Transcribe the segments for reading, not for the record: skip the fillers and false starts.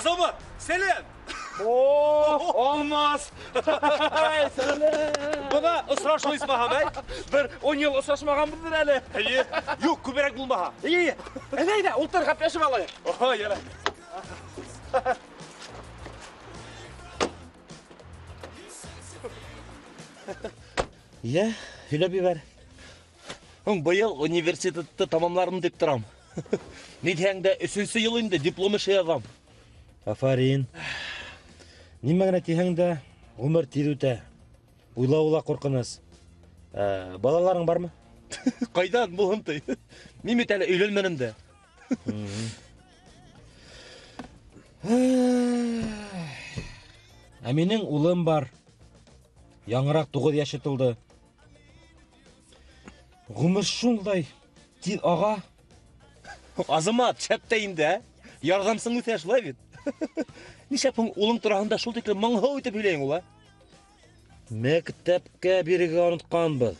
Азамат, сәлем! Olmaz. Buna ısraşma İsmaha bey. Bir 10 yıl ısraşmağan bildir әлі. İyi, yok küberek bulmaha. İyi. Neydi? Ultar kapyaşım alayım. Oha, yere. Ya, hüle bir ver. Быйыл университетті tamamlarım деп тұрам. Не дегенде 3-сі yılında дипломы шеягам. Афарин. Немагына тегенде ғұмыр тируте. Уйла-уйла қорқыныз. Балаларың бар ма? Qaydan buğum tey? Mimi tele öylönmenim de. Менің улым бар. Яңырақ 9 яшы толды. Ғұмыр шундай. Тил аға. Азамат, шәптейін де, ярғамсың өте ашылай бет. Нешәпің олың тұрағында шул теклі маңға өтіп үйлейін ола? Мектепке берігі ұнытқан бұл.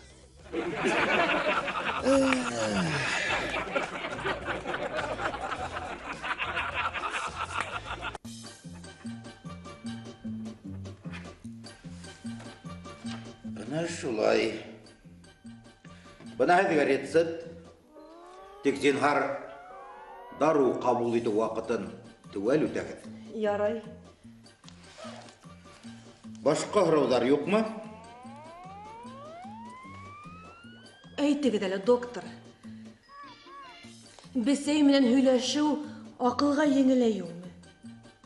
Bana şulay. Bana hediye retsat. Тек зинһар дару кабул итү вакытын түгел үтәгез. Ярай. Башка һораулар юкмы? Әйтегез әле, доктор. Бесәй менән һөйләшү акылга еңеләюме?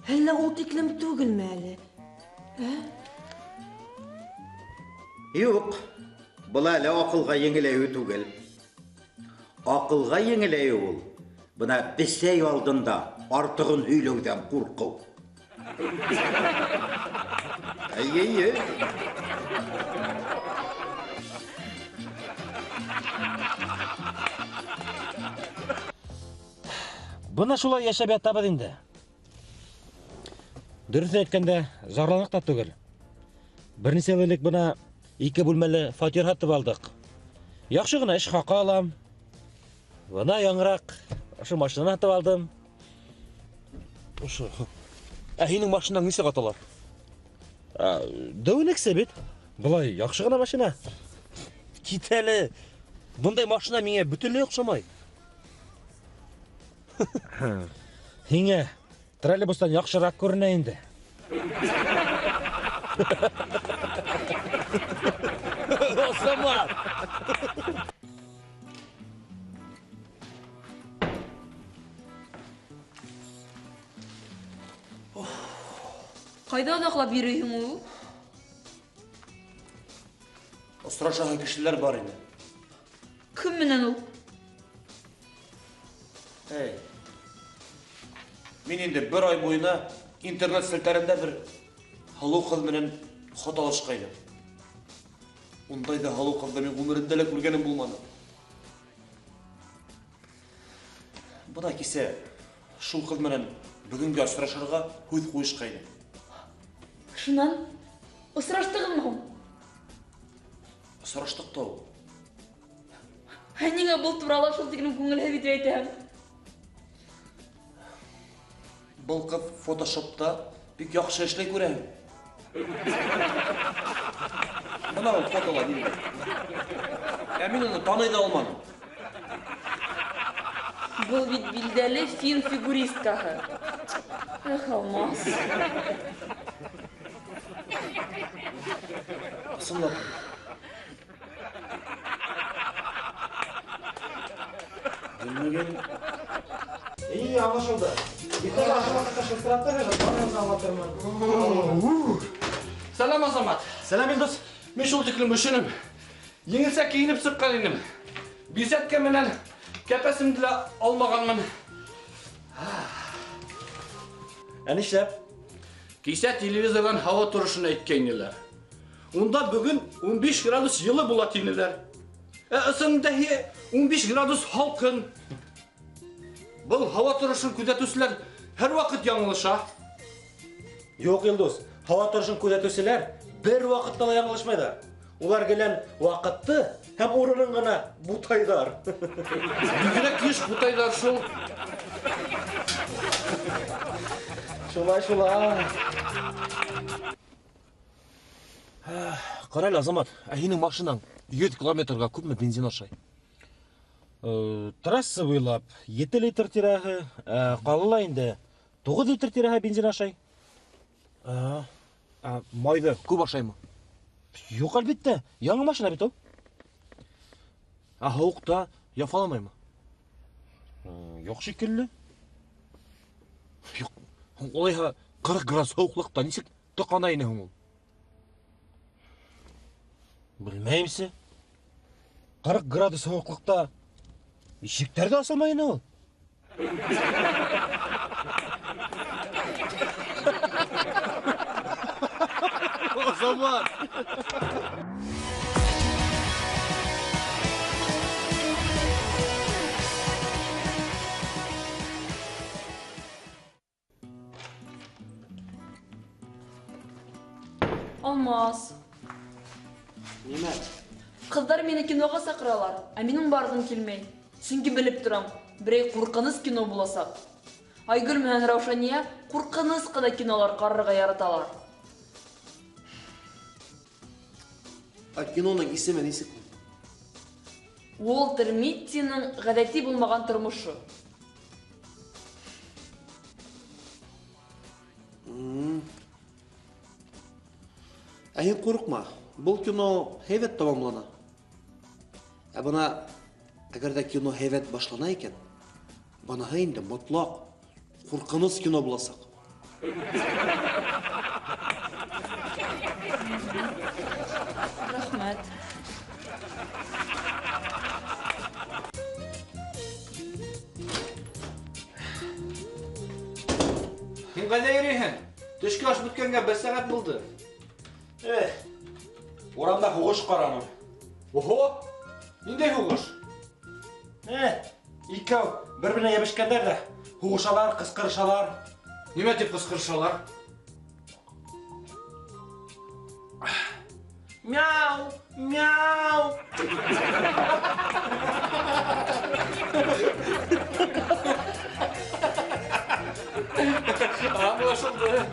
Әллә ул тиклем түгелме әле? Юк. Бул әле акылга еңеләю түгел. Акылга еңеләю ул. Бuna бесәй алдында артыгын һөйләүдән курку. Әйе. Бұна шулай яшап ятабыз инде. Дөрес әйткәндә, зарланып та түгел. Берничә еллык бұна 2 бүлмәле фатир һатып алдык. Яхшы гына эш хакы алам. Бұна яңырақ ошо машина һатып алдым. Ошо. Һинең машинаң нисә аталар? Дәүнексе бит. Булай яхшы гына машина. Кит әле. Bunday машина миңа бөтенләй охшамай. Һиңә троллейбустан яхшырак күренә инде. Азамат! Кайда оныклап йөрөйһең ул? Осрашаган кешеләр бар инде. Кем менән ул? Мин инде бер ай буена интернет селтәрендә бер халу кыз менән хат алышкайдым. Ундай да халу кызды мин гомеремдә лә күргәнем булмады. Буда кисә шул кыз менән бүгенгә осрашырга күз куешкайдым. Шуннан осраштыгынмы? Сораштык та ул. Нигә бул туралы шул тиклем күңелһеҙ итеп әйтәһең? Был кыз фотошопта бик яхшы эшләй күрәм. Бына ул фотолар инде. Мин уны таный да алмадым. Бул бит билдәле фин фигуристкаһы. Алмаз. Сынлап. Bilmegen. İyi anlaşıldı. Bir de aşamada kaşıktırapta bana anlatırman. Selam Azamat. Selam Yıldız. Men şol tiklem düşünüm. Yengilse kiyinip sıkkan idim. Bizetke menen kepesimdi de almaganman. Enişte. Kiyse televizordan hava turuşunu etkendiler. Onda bugün 15 gradus yılı bulatiniler. Isındahi 15 gradus halkın. Bu hava turuşunu küzetüsüler her vakit yanılışa. Yok Yıldız. Hava turuşun küzetüsüler bir vakitte da yanılışmaydı. Ular gelen vakitті hem orunun gana butaylar. Büyürek iş butaylar şol. Шулай. Қарайлы, Азамат, әйінің машинаң 100 километрға көпме бензин ашай? Трасса бойлап 7 литр тирағы, қалыла енді 9 литр тирағы бензин ашай. Майды көп ашаймы? Yok әлбетте, яңа машина бит ол. Хауықта яфаламаймы? Жоқ шекелі. Жоқ, олайға 40 градус хауықлықта несек тұқанайыны ол? Білмеймсі. 40 градус хауықлықта ешектерді асылмайыны ол? Азамат! Алмас. Неме? Қыздар мені киноға сақыралар, а менің барғым келмей. Сенге біліп тұрам, бірей қорқыныз кино боласақ. Айгүл менен Раушания қорқыныз қада кинолар қарырға яраталар. Киноның исеме несек? Уолтер Миттиның ғадәти болмаған тұрмышы. Әйін қорықма, бұл кино хейвет тамамлана. Бұна, әгерде кино хейвет башлана екен, бұна енді мұтлақ қорқыныз кино боласақ. Рахмет. Сен қайда ерейін? Түшкі аш бүткенге 1 сағат болды. Орамда хуғыш қарамын. Охо! Нендей хуғыш? Икәу, бір-біріне ебішкендер де, хуғышалар, қысқырышалар. Неме деп қысқыршалар? Мяу, мяу. Anlaşıldı.